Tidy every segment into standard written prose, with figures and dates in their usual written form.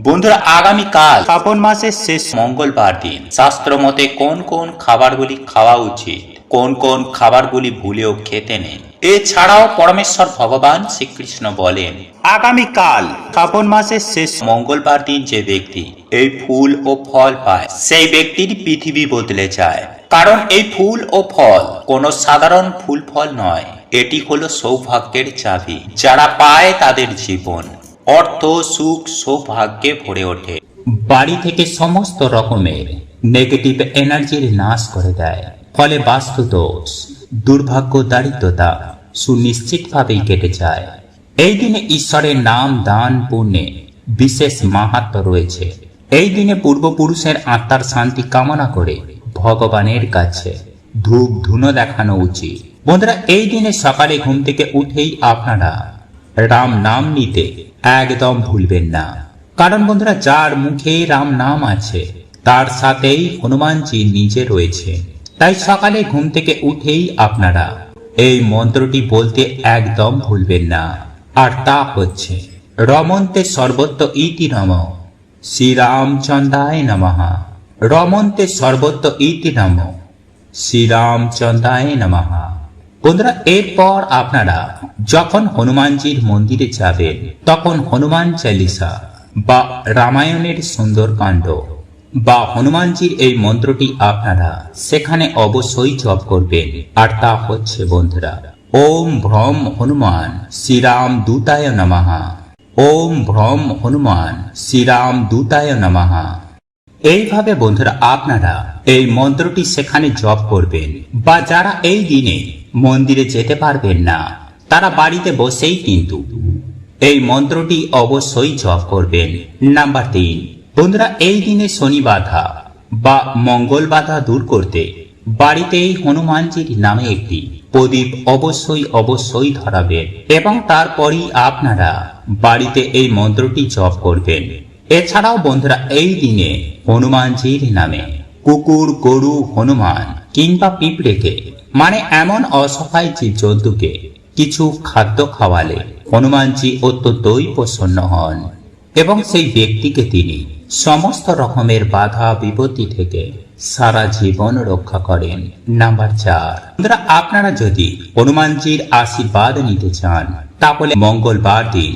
বন্ধুরা আগামীকাল শ্রাবণ মাসের শেষ মঙ্গলবার দিন শাস্ত্র মতে কোন কোন খাবারগুলি খাওয়া উচিত, কোন কোন খাবারগুলি ভুলেও খেতে নেই। এছাড়াও পরমেশ্বর ভগবান শ্রীকৃষ্ণ বলেন আগামীকাল শ্রাবণ মাসের শেষ মঙ্গলবার দিন যে ব্যক্তি এই ফুল ও ফল পায় সেই ব্যক্তির পৃথিবী বদলে যায়। কারণ এই ফুল ও ফল কোনো সাধারণ ফুল ফল নয়, এটি হলো সৌভাগ্যের চাবি। যারা পায় তাদের জীবন অর্থ সুখ সৌভাগ্যে ভরে ওঠে। বাড়ি থেকে সমস্ত রকমের নেগেটিভ এনার্জির নাশ করে দেয়। ফলে বাস্তু দোষ, দুর্ভাগ্য, দারিদ্রতা সুনিশ্চিতভাবেই কেটে যায়। এই দিনে ঈশ্বরের নাম দান পুণ্যে বিশেষ মাহাত্ম্য রয়েছে। এই দিনে পূর্বপুরুষের আত্মার শান্তি কামনা করে ভগবানের কাছে ধূপ ধুনো দেখানো উচিত। বন্ধুরা এই দিনে সকালে ঘুম থেকে উঠেই আপনারা রাম নাম নিতে একদম ভুলবেন না। কারণ বন্ধুরা যার মুখে রাম নাম আছে তার সাথেই হনুমানজি নিজে রয়েছে। তাই সকালে ঘুম থেকে উঠেই আপনারা এই মন্ত্রটি বলতে একদম ভুলবেন না। আর তা হচ্ছে রমন্তে সর্বত্র ইতি নম শ্রীরামচন্দ্রায় নমঃ। রমন্তে সর্বত্র ইতি নম শ্রীরামচন্দ্রায় নমঃ। বন্ধুরা এরপর আপনারা যখন হনুমানজির মন্দিরে যাবেন তখন হনুমান চালিসা বা রামায়ণের সুন্দরকাণ্ড বা হনুমানজির এই মন্ত্রটি আপনারা সেখানে অবশ্যই জপ করবেন। আর তা হচ্ছে বন্ধুরা ওম ভ্রম হনুমান শ্রীরাম দূতায় নমঃ। ওম ভ্রম হনুমান শ্রীরাম দূতায় নমঃ। এইভাবে বন্ধুরা আপনারা এই মন্ত্রটি সেখানে জপ করবেন। বা যারা এই দিনে মন্দিরে যেতে পারবেন না তারা বাড়িতে বসেই কিন্তু এই মন্ত্রটি অবশ্যই জপ করবেন। নাম্বার 3, বন্ধুরা এই দিনে শনি বাধা বা মঙ্গল বাধা দূর করতে বাড়িতেই হনুমানজির নামে একটি প্রদীপ অবশ্যই ধরাবেন এবং তারপরই আপনারা বাড়িতে এই মন্ত্রটি জপ করবেন। এছাড়াও বন্ধুরা এই দিনে হনুমানজির নামে কুকুর, গরু, হনুমান কিংবা পিঁপড়েকে মানে এমন অসহায় জীবজন্তুকে কিছু খাদ্য খাওয়ালে হনুমানজি অত্যন্তই প্রসন্ন হন এবং সেই ব্যক্তিকে তিনি সমস্ত রকমের বাধা বিপত্তি থেকে সারা জীবন রক্ষা করেন। নাম্বার 4, বন্ধুরা আপনারা যদি হনুমানজির আশীর্বাদ নিতে চান তাহলে মঙ্গলবার দিন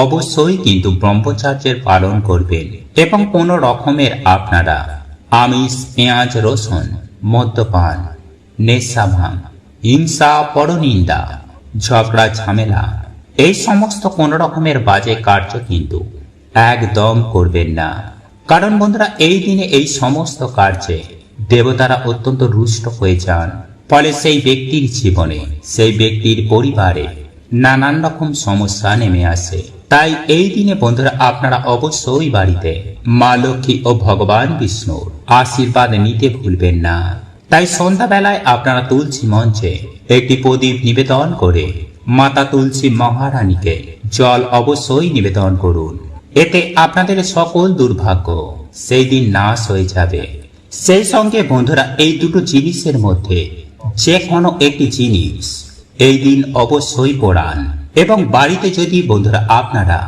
অবশ্যই কিন্তু ব্রহ্মচর্যের পালন করবেন এবং কোনো রকমের আপনারা আমিষ, পেঁয়াজ, রসুন, মদ্যপান, নেশা ভাঙ, হিংসা, পরনিন্দা, ঝগড়া, ঝামেলা এই সমস্ত কোন রকমের বাজে কার্য কিন্তু একদম করবেন না। কারণ বন্ধুরা এই দিনে এই সমস্ত কার্যে দেবতারা অত্যন্ত রুষ্ট হয়ে যান। ফলে সেই ব্যক্তির জীবনে, সেই ব্যক্তির পরিবারে নানান রকম সমস্যা নেমে আসে। তাই এই দিনে বন্ধুরা আপনারা অবশ্যই বাড়িতে মা লক্ষ্মী ও ভগবান বিষ্ণুর আশীর্বাদ নিতে ভুলবেন না। তাই সন্ধ্যাবেলায় আপনারা তুলসী মঞ্চে একটি প্রদীপ নিবেদন করে মাতা তুলসী মহারানীকে জল অবশ্যই নিবেদন করুন। এতে আপনাদের সকল দুর্ভাগ্য সেই দিন নাশ হয়ে যাবে। সেই সঙ্গে বন্ধুরা এই দুটো জিনিসের মধ্যে যে কোনো একটি জিনিস এই দিন অবশ্যই পোড়ান এবং বাড়িতে যদি বন্ধুরা আপনারা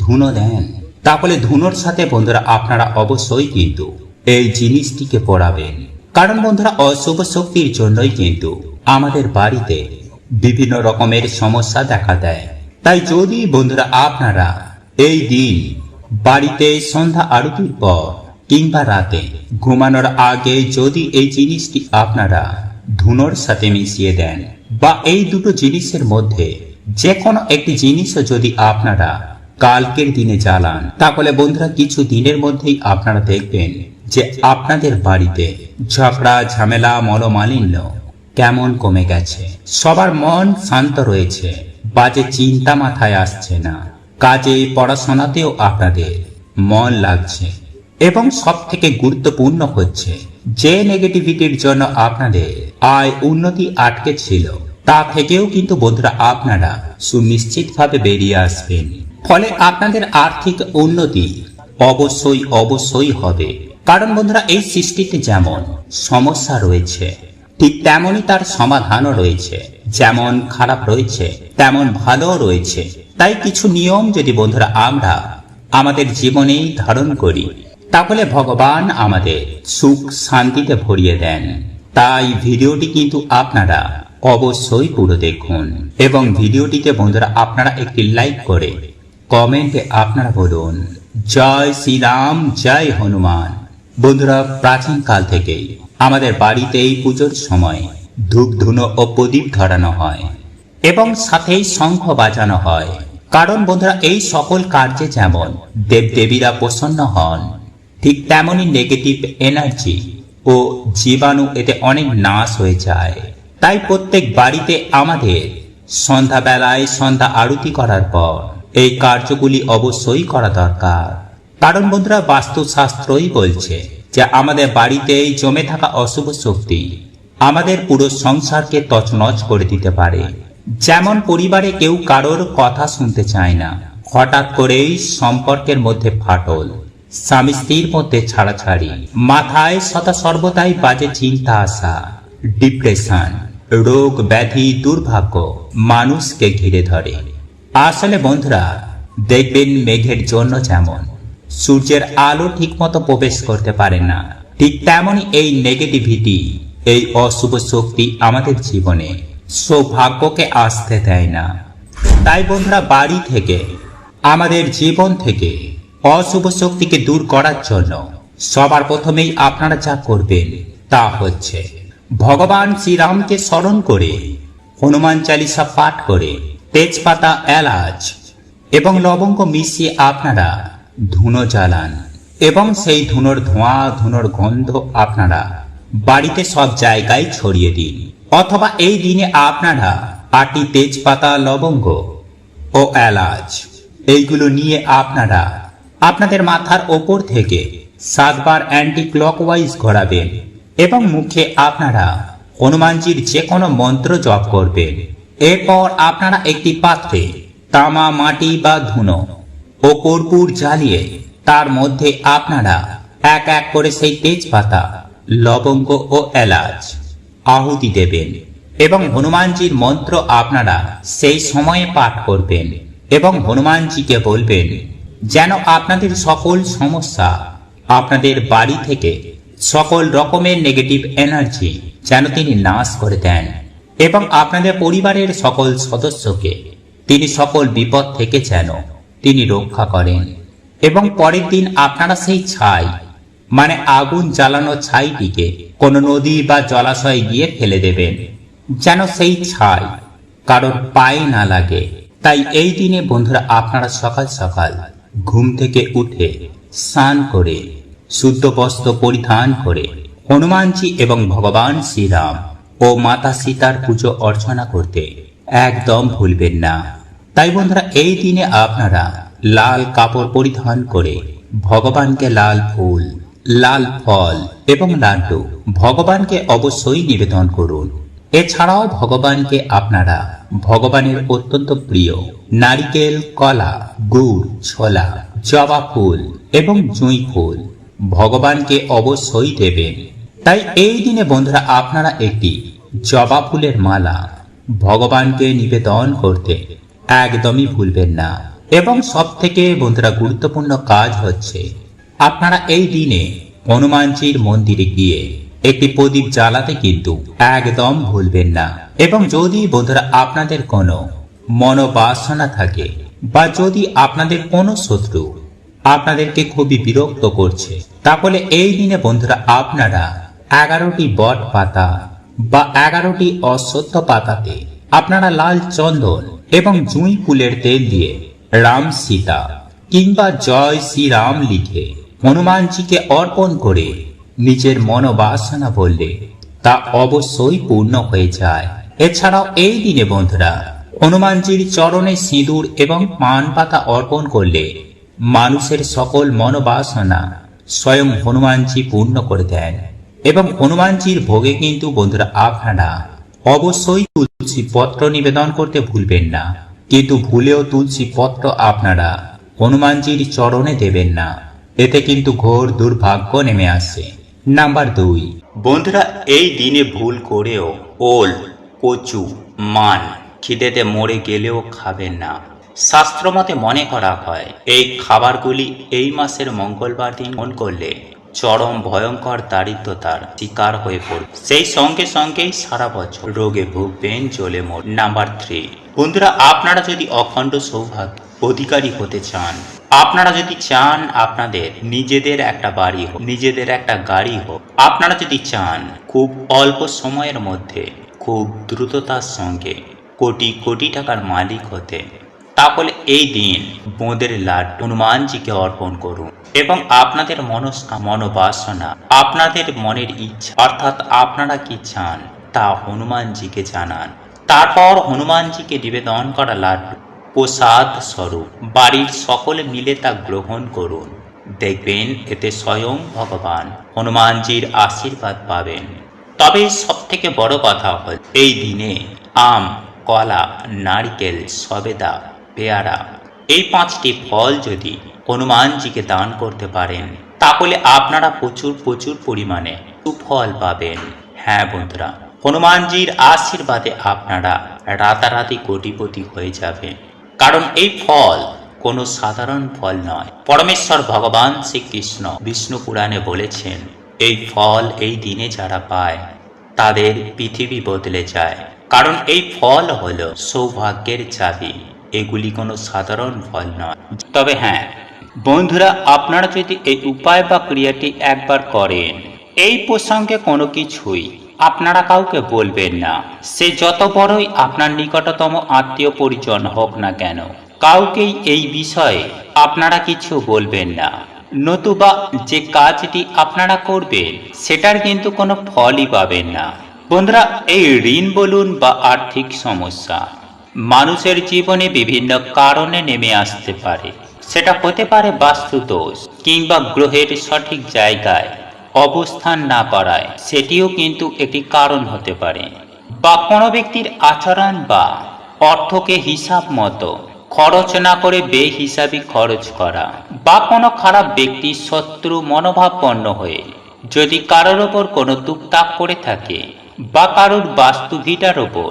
ধুনো দেন তাহলে ধুনোর সাথে বন্ধুরা আপনারা অবশ্যই কিন্তু এই জিনিসটিকে পোড়াবেন। কারণ বন্ধুরা অশুভ শক্তির জন্যই কিন্তু আমাদের বাড়িতে বিভিন্ন রকমের সমস্যা দেখা দেয়। তাই যদি বন্ধুরা আপনারা এই দিন বাড়িতে সন্ধ্যা আরতির পর কিংবা রাতে ঘুমানোর আগে যদি এই জিনিসটি আপনারা ধুনোর সাথে মিশিয়ে দেন বা এই দুটো জিনিসের মধ্যে যে কোনো একটি জিনিসও যদি আপনারা কালকের দিনে জ্বালান তাহলে বন্ধুরা কিছু দিনের মধ্যেই আপনারা দেখবেন যে আপনাদের বাড়িতে ঝগড়া, ঝামেলা, মনোমালিন্য কেমন কমে গেছে। সবার মন শান্ত রয়েছে, বাজে চিন্তা মাথায় আসছে না, কাজে পড়াশোনাতেও আপনাদের মন লাগছে এবং সব থেকে গুরুত্বপূর্ণ হচ্ছে যে নেগেটিভিটির জন্য আপনাদের আয় উন্নতি আটকে ছিল তা থেকেও কিন্তু বন্ধুরা আপনারা সুনিশ্চিতভাবে বেরিয়ে আসবেন। ফলে আপনাদের আর্থিক উন্নতি অবশ্যই হবে। কারণ বন্ধুরা এই সৃষ্টিতে যেমন সমস্যা রয়েছে ঠিক তেমনই তার সমাধানও রয়েছে। যেমন খারাপ রয়েছে তেমন ভালো রয়েছে। তাই কিছু নিয়ম যদি বন্ধুরা আমরা আমাদের জীবনেই ধারণ করি, তাহলে ভগবান আমাদের সুখ শান্তিতে ভরিয়ে দেন। তাই ভিডিওটি কিন্তু আপনারা অবশ্যই পুরো দেখুন এবং ভিডিওটিতে বন্ধুরা আপনারা একটি লাইক করে কমেন্টে আপনারা বলুন জয় শ্রীরাম, জয় হনুমান। বন্ধুরা, প্রাচীন কাল থেকেই আমাদের বাড়িতেই পুজোর সময় ধূপ ধুনো ও প্রদীপ ধরানো হয় এবং সাথেই শঙ্খ বাজানো হয়। কারণ বন্ধুরা, এই সকল কার্যে যেমন দেবদেবীরা প্রসন্ন হন, ঠিক তেমনি নেগেটিভ এনার্জি ও জীবাণু এতে অনেক নাশ হয়ে যায়। তাই প্রত্যেক বাড়িতে আমাদের সন্ধ্যাবেলায় সন্ধ্যা আরতি করার পর এই কার্যগুলি অবশ্যই করা দরকার। কারণ বন্ধুরা, বাস্তুশাস্ত্রই বলছে যে আমাদের বাড়িতেই জমে থাকা অশুভ শক্তি আমাদের পুরো সংসারকে তছনছ করে দিতে পারে। যেমন পরিবারে কেউ কারোর কথা শুনতে চায় না, হঠাৎ করেই সম্পর্কের মধ্যে ফাটল, স্বামী স্ত্রীর মধ্যে ছাড়াছাড়ি, মাথায় সদা সর্বদাই বাজে চিন্তা আসা, ডিপ্রেশন, রোগ ব্যাধি, দুর্ভাগ্য মানুষকে ঘিরে ধরে। আসলে বন্ধুরা, দেখবেন মেঘের জন্য যেমন সূর্যের আলো ঠিকমতো প্রবেশ করতে পারে না, ঠিক তেমনি এই নেগেটিভিটি, এই অশুভ শক্তি আমাদের জীবনে সৌভাগ্যকে আসতে দেয় না। তাই বন্ধুরা, বাড়ি থেকে আমাদের জীবন থেকে অশুভ শক্তিকে দূর করার জন্য সবার প্রথমেই আপনারা যা করবেন তা হচ্ছে ভগবান শ্রীরামকে স্মরণ করে হনুমান চালিসা পাঠ করে তেজপাতা, এলাচ এবং লবঙ্গ মিশিয়ে আপনারা ধুনো জ্বালান এবং সেই ধুনোর ধোঁয়া, ধুনোর গন্ধ আপনারা বাড়িতে সব জায়গায় ছড়িয়ে দিন। অথবা এই দিনে আপনারা 8টি তেজপাতা, লবঙ্গ ও এলাচ এইগুলো নিয়ে আপনারা আপনাদের মাথার ওপর থেকে 7 বার অ্যান্টি ক্লকওয়াইজ ঘোরাবেন এবং মুখে আপনারা হনুমানজির যে কোনো মন্ত্র জপ করবেন। এরপর আপনারা একটি পাত্রে তামা, মাটি বা ধুনো ও কর্পূর জ্বালিয়ে তার মধ্যে আপনারা এক এক করে সেই তেজপাতা, লবঙ্গ ও এলাচ আহুতি দেবেন এবং হনুমানজির মন্ত্র আপনারা সেই সময়ে পাঠ করবেন এবং হনুমানজিকে বলবেন যেন আপনাদের সকল সমস্যা, আপনাদের বাড়ি থেকে সকল রকমের নেগেটিভ এনার্জি যেন তিনি নাশ করে দেন এবং আপনাদের পরিবারের সকল সদস্যকে তিনি সকল বিপদ থেকে যেন তিনি রক্ষা করেন। এবং পরের দিন আপনারা সেই ছাই, মানে আগুন জ্বালানো ছাইটিকে কোনো নদী বা জলাশয়ে গিয়ে ফেলে দেবেন, যেন সেই ছাই কারোর পায়ে না লাগে। তাই এই দিনে বন্ধুরা, আপনারা সকাল সকাল ঘুম থেকে উঠে স্নান করে শুদ্ধ বস্ত্র পরিধান করে হনুমানজি এবং ভগবান শ্রীরাম ও মাতা সীতার পুজো অর্চনা করতে একদম ভুলবেন না। তাই বন্ধুরা, এই দিনে আপনারা লাল কাপড় পরিধান করে ভগবানকে লাল ফুল, লাল ফল এবং লাড্ডু ভগবানকে অবশ্যই নিবেদন করুন। এছাড়াও ভগবানকে আপনারা ভগবানের অত্যন্ত প্রিয় নারিকেল, কলা, গুড়, ছোলা, জবা ফুল এবং জুঁই ফুল ভগবানকে অবশ্যই দেবেন। তাই এই দিনে বন্ধুরা, আপনারা একটি জবা ফুলের মালা ভগবানকে নিবেদন করতে একদমই ভুলবেন না। এবং সব থেকে বন্ধুরা গুরুত্বপূর্ণ কাজ হচ্ছে আপনারা এই দিনে হনুমানজির মন্দিরে গিয়ে একটি প্রদীপ জ্বালাতে কিন্তু একদম ভুলবেন না। এবং যদি বন্ধুরা আপনাদের কোনো মনোবাসনা থাকে বা যদি আপনাদের কোনো শত্রু আপনাদেরকে খুবই বিরক্ত করছে, তাহলে এই দিনে বন্ধুরা আপনারা 11টি বট পাতা বা 11টি অশ্বত্থ পাতাতে আপনারা লাল চন্দন এবং জুঁই ফুলের তেল দিয়ে রাম সীতা কিংবা জয় শ্রীরাম লিখে হনুমানজিকে অর্পণ করে নিজের মনোবাসনা বললে তা অবশ্যই পূর্ণ হয়ে যায়। এছাড়াও এই দিনে বন্ধুরা হনুমানজির চরণে সিঁদুর এবং পান পাতা অর্পণ করলে মানুষের সকল মনোবাসনা স্বয়ং হনুমানজি পূর্ণ করে দেন। এবং হনুমানজির ভোগে কিন্তু বন্ধুরা আপনারা অবশ্যই তুলসী পত্র নিবেদন করতে ভুলবেন না, কিন্তু ভুলেও তুলসী পত্র আপনারা হনুমানজির চরণে দেবেন না, এতে কিন্তু ঘোর দুর্ভাগ্য নেমে আসে। নাম্বার 2, বন্ধুরা এই দিনে ভুল করেও ওল, কচু, মান খিদেতে মরে গেলেও খাবেন না। শাস্ত্রমতে মনে করা হয় এই খাবারগুলি এই মাসের মঙ্গলবার দিন গ্রহণ করলে চরম ভয়ঙ্কর দারিদ্রতার শিকার হয়ে পড়বে, সেই সঙ্গে সঙ্গেই সারা বছর রোগে ভুগবেন, জ্বলে মরবেন। নাম্বার 3, বন্ধুরা আপনারা যদি অখণ্ড সৌভাগ্য অধিকারী হতে চান, আপনারা যদি চান আপনাদের নিজেদের একটা বাড়ি হোক, নিজেদের একটা গাড়ি হোক, আপনারা যদি চান খুব অল্প সময়ের মধ্যে খুব দ্রুততার সঙ্গে কোটি কোটি টাকার মালিক হতে, তাহলে এই দিন বোঁদের লাড্ডু হনুমানজিকে অর্পণ করুন এবং আপনাদের মনোবাসনা, আপনাদের মনের ইচ্ছা অর্থাৎ আপনারা কি চান তা হনুমানজিকে জানান। তারপর হনুমানজিকে নিবেদন করা লাড্ডু প্রসাদ স্বরূপ বাড়ির সকলে মিলে তা গ্রহণ করুন। দেখবেন এতে স্বয়ং ভগবান হনুমানজির আশীর্বাদ পাবেন। তবে সব থেকে বড় কথা হল এই দিনে আম, কলা, নারকেল, সবেদা, পেয়ারা এই 5টি ফল যদি হনুমানজিকে দান করতে পারেন, তাহলে আপনারা প্রচুর পরিমাণে সুফল পাবেন। হ্যাঁ বন্ধুরা, হনুমানজির আশীর্বাদে আপনারা রাতারাতি কোটিপতি হয়ে যাবেন। কারণ এই ফল কোনো সাধারণ ফল নয়। পরমেশ্বর ভগবান শ্রীকৃষ্ণ বিষ্ণু পুরাণে বলেছেন, এই ফল এই দিনে যারা পায় তাদের পৃথিবী বদলে যায়। কারণ এই ফল হলো সৌভাগ্যের চাবি, এগুলি কোনো সাধারণ ফল নয়। তবে হ্যাঁ বন্ধুরা, আপনারা যদি এই উপায় বা ক্রিয়াটি একবার করেন, এই প্রসঙ্গে কোনো কিছুই আপনারা কাউকে বলবেন না। সে যত বড়ই আপনার নিকটতম আত্মীয় পরিজন হোক না কেন, কাউকেই এই বিষয়ে আপনারা কিছু বলবেন না। নতুবা যে কাজটি আপনারা করবেন সেটার কিন্তু কোনো ফলই পাবেন না। বন্ধুরা, এই ঋণ বলুন বা আর্থিক সমস্যা মানুষের জীবনে বিভিন্ন কারণে নেমে আসতে পারে। সেটা হতে পারে বাস্তু দোষ কিংবা গ্রহের সঠিক জায়গায় অবস্থান না করায়, সেটিও কিন্তু একটি কারণ হতে পারে। বা কোনো ব্যক্তির আচরণ বা অর্থকে হিসাব মতো খরচ না করে বেহিসাবি খরচ করা, বা কোনো খারাপ ব্যক্তি শত্রু মনোভাবপন্ন হয়ে যদি কারোর ওপর কোনো টুকটাক করে থাকে, বা কারোর বাস্তুভিটার ওপর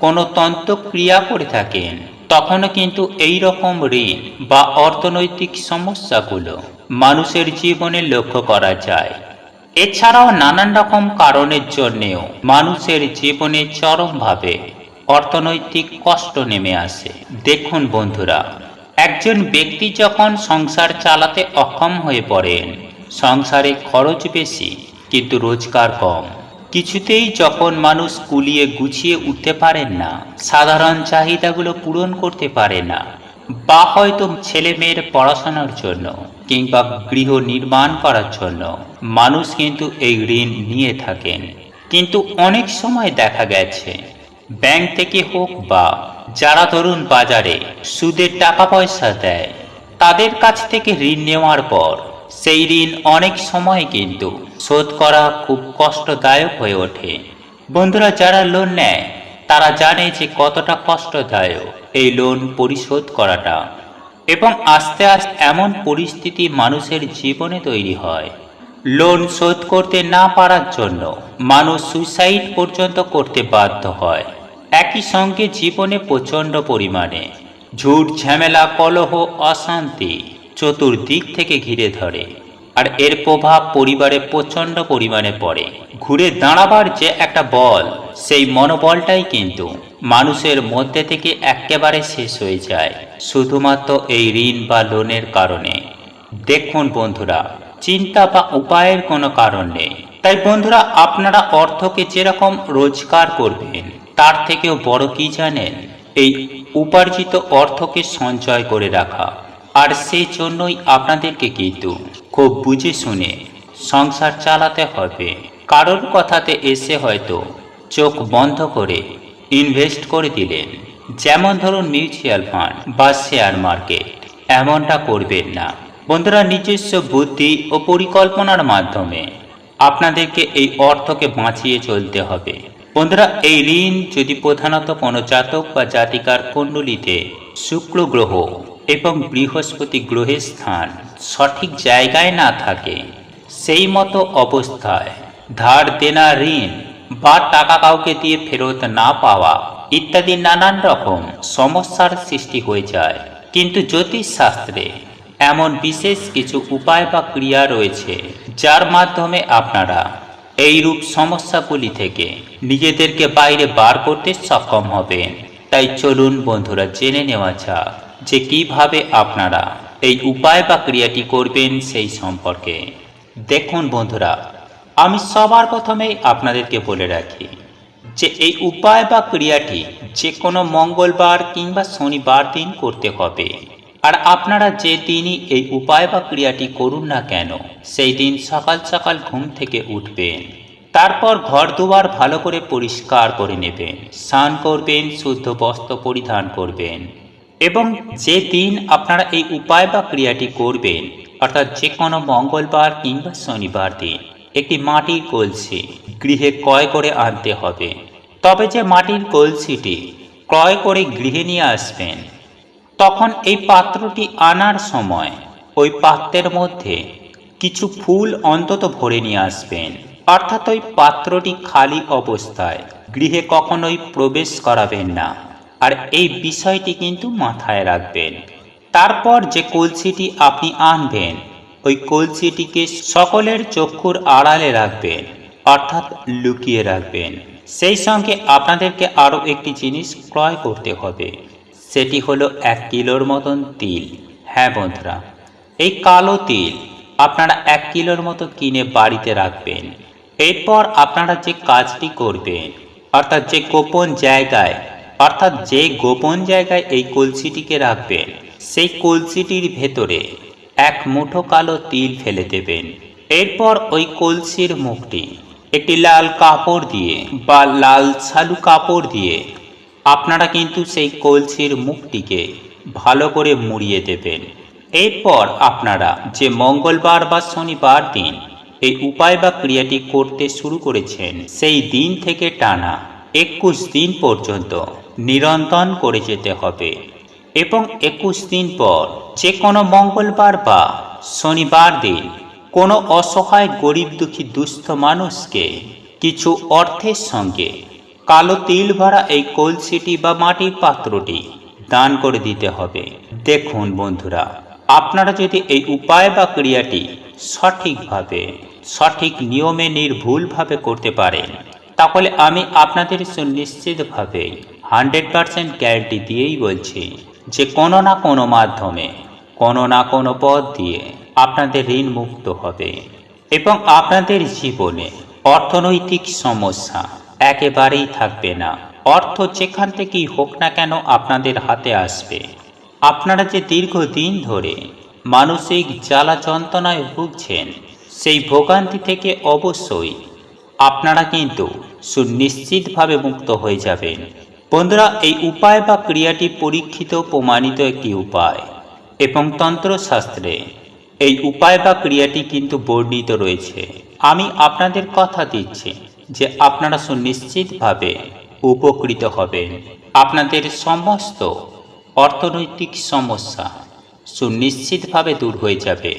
কোনো তন্ত্র ক্রিয়া করে থাকেন, তখনও কিন্তু এই রকম ঋণ বা অর্থনৈতিক সমস্যাগুলো মানুষের জীবনে লক্ষ্য করা যায়। এছাড়াও নানান রকম কারণের জন্যেও মানুষের জীবনে চরমভাবে অর্থনৈতিক কষ্ট নেমে আসে। দেখুন বন্ধুরা, একজন ব্যক্তি যখন সংসার চালাতে অক্ষম হয়ে পড়েন, সংসারে খরচ বেশি কিন্তু রোজগার কম, কিছুতেই যখন মানুষ কুলিয়ে গুছিয়ে উঠতে পারেন না, সাধারণ চাহিদাগুলো পূরণ করতে পারে না, বা হয়তো ছেলে মেয়ের পড়াশোনার জন্য কিংবা গৃহ নির্মাণ করার জন্য মানুষ কিন্তু এই ঋণ নিয়ে থাকেন। কিন্তু অনেক সময় দেখা গেছে ব্যাংক থেকে হোক বা যারা ধরুন বাজারে সুদের টাকা পয়সা দেয়, তাদের কাছ থেকে ঋণ নেওয়ার পর সেই ঋণ অনেক সময় কিন্তু শোধ করা খুব কষ্টদায়ক হয়ে ওঠে। বন্ধুরা, যারা লোন নেয় তারা জানে যে কতটা কষ্টদায়ক এই লোন পরিশোধ করাটা, এবং আস্তে আস্তে এমন পরিস্থিতি মানুষের জীবনে তৈরি হয়, লোন শোধ করতে না পারার জন্য মানুষ সুইসাইড পর্যন্ত করতে বাধ্য হয়। একই সঙ্গে জীবনে প্রচণ্ড পরিমাণে ঝুট ঝামেলা, কলহ, অশান্তি চতুর্দিক থেকে ঘিরে ধরে, আর এর প্রভাব পরিবারে প্রচণ্ড পরিমাণে পড়ে। ঘুরে দাঁড়াবার যে একটা বল, সেই মনোবলটাই কিন্তু মানুষের মধ্যে থেকে একেবারে শেষ হয়ে যায় শুধুমাত্র এই ঋণ বা লোনের কারণে। দেখুন বন্ধুরা, চিন্তা বা উপায়ের কোনো কারণ নেই। তাই বন্ধুরা, আপনারা অর্থকে যেরকম রোজগার করবেন, তার থেকেও বড় কি জানেন? এই উপার্জিত অর্থকে সঞ্চয় করে রাখা। আর সেই জন্যই আপনাদেরকে কিন্তু খুব বুঝে শুনে সংসার চালাতে হবে। কারোর কথাতে এসে হয়তো চোখ বন্ধ করে ইনভেস্ট করে দিলেন, যেমন ধরুন মিউচুয়াল ফান্ড বা শেয়ার মার্কেট, এমনটা করবেন না। বন্ধুরা, নিজস্ব বুদ্ধি ও পরিকল্পনার মাধ্যমে আপনাদেরকে এই অর্থকে বাঁচিয়ে চলতে হবে। বন্ধুরা, এই ঋণ যদি প্রধানত কোনো জাতক বা জাতিকার কুণ্ডলিতে শুক্র গ্রহ এবং বৃহস্পতি গ্রহের স্থান সঠিক জায়গায় না থাকে, সেই মতো অবস্থায় ধার দেনা ঋণ বা টাকা কাউকে দিয়ে ফেরত না পাওয়া ইত্যাদি নানান রকম সমস্যার সৃষ্টি হয়ে যায়। কিন্তু জ্যোতিষ শাস্ত্রে এমন বিশেষ কিছু উপায় বা ক্রিয়া রয়েছে যার মাধ্যমে আপনারা এইরূপ সমস্যাগুলি থেকে নিজেদেরকে বাইরে বার করতে সক্ষম হবেন। তাই চলুন বন্ধুরা, জেনে নেওয়া যাক যে কিভাবে আপনারা এই উপায় বা ক্রিয়াটি করবেন সেই সম্পর্কে। দেখুন বন্ধুরা, আমি সবার প্রথমেই আপনাদেরকে বলে রাখি যে এই উপায় বা ক্রিয়াটি যে কোনো মঙ্গলবার কিংবা শনিবার দিন করতে হবে। আর আপনারা যে দিনই এই উপায় বা ক্রিয়াটি করুন না কেন, সেই দিন সকাল সকাল ঘুম থেকে উঠবেন, তারপর ঘর দুয়ার ভালো করে পরিষ্কার করে নেবেন, স্নান করবেন, শুদ্ধ বস্ত্র পরিধান করবেন এবং যে দিন আপনারা এই উপায় বা ক্রিয়াটি করবেন, অর্থাৎ যে কোনো মঙ্গলবার কিংবা শনিবার দিন, একটি মাটির কলসি গৃহে ক্রয় করে আনতে হবে। তবে যে মাটির কলসিটি ক্রয় করে গৃহে নিয়ে আসবেন, তখন এই পাত্রটি আনার সময় ওই পাত্রের মধ্যে কিছু ফুল অন্তত ভরে নিয়ে আসবেন। অর্থাৎ ওই পাত্রটি খালি অবস্থায় গৃহে কখনোই প্রবেশ করাবেন না। আর এই বিষয়টি কিন্তু মাথায় রাখবেন। তারপর যে কলসিটি আপনি আনবেন, ওই কলসিটিকে সকলের চক্ষুর আড়ালে রাখবেন, অর্থাৎ লুকিয়ে রাখবেন। সেই সঙ্গে আপনাদেরকে আরও একটি জিনিস ক্রয় করতে হবে, সেটি হলো 1 কিলোর মতন তিল। হ্যাঁ বন্ধুরা, এই কালো তিল আপনারা 1 কিলোর মতো কিনে বাড়িতে রাখবেন। এরপর আপনারা যে কাজটি করবেন, অর্থাৎ যে গোপন জায়গায় এই কলসিটিকে রাখবেন, সেই কলসিটির ভেতরে 1 মুঠো কালো তিল ফেলে দেবেন। এরপর ওই কলসির মুখটি একটি লাল কাপড় দিয়ে বা লাল ছালু কাপড় দিয়ে আপনারা কিন্তু সেই কলসির মুখটিকে ভালো করে মুড়িয়ে দেবেন। এরপর আপনারা যে মঙ্গলবার বা শনিবার দিন এই উপায় বা ক্রিয়াটি করতে শুরু করেছেন, সেই দিন থেকে টানা 21 দিন পর্যন্ত নিরন্তর করে যেতে হবে এবং 21 দিন পর যে কোনো মঙ্গলবার বা শনিবার দিন কোনো অসহায় গরিব দুঃখী দুস্থ মানুষকে কিছু অর্থের সঙ্গে কালো তিল ভরা এই কলসিটি বা মাটির পাত্রটি দান করে দিতে হবে। দেখুন বন্ধুরা, আপনারা যদি এই উপায় বা ক্রিয়াটি সঠিকভাবে, সঠিক নিয়মে নির্ভুলভাবে করতে পারেন, তাহলে আমি আপনাদের সুনিশ্চিতভাবে 100% গ্যারান্টি দিয়েই বলছি যে কোনো না কোনো মাধ্যমে, কোনো না কোনো পথ দিয়ে আপনাদের ঋণ মুক্ত হবে এবং আপনাদের জীবনে অর্থনৈতিক সমস্যা একেবারেই থাকবে না। অর্থ যেখান থেকেই হোক না কেন আপনাদের হাতে আসবে। আপনারা যে দীর্ঘদিন ধরে মানসিক জ্বালা যন্ত্রণায় ভুগছেন, সেই ভোগান্তি থেকে অবশ্যই আপনারা কিন্তু সুনিশ্চিতভাবে মুক্ত হয়ে যাবেন। বন্ধুরা, এই উপায় বা ক্রিয়াটি পরীক্ষিত প্রমাণিত একটি উপায় এবং তন্ত্রশাস্ত্রে এই উপায় বা ক্রিয়াটি কিন্তু বর্ণিত রয়েছে। আমি আপনাদের কথা দিচ্ছি যে আপনারা সুনিশ্চিতভাবে উপকৃত হবেন। আপনাদের সমস্ত অর্থনৈতিক সমস্যা সুনিশ্চিতভাবে দূর হয়ে যাবে।